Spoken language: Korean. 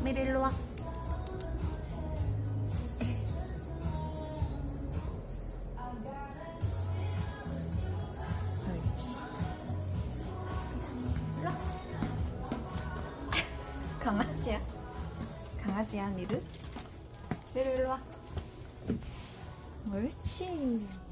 메리 일로 와. 옳지. 일로 와. 강아지야. 강아지야, 미르. 미르 일로 와. 옳지.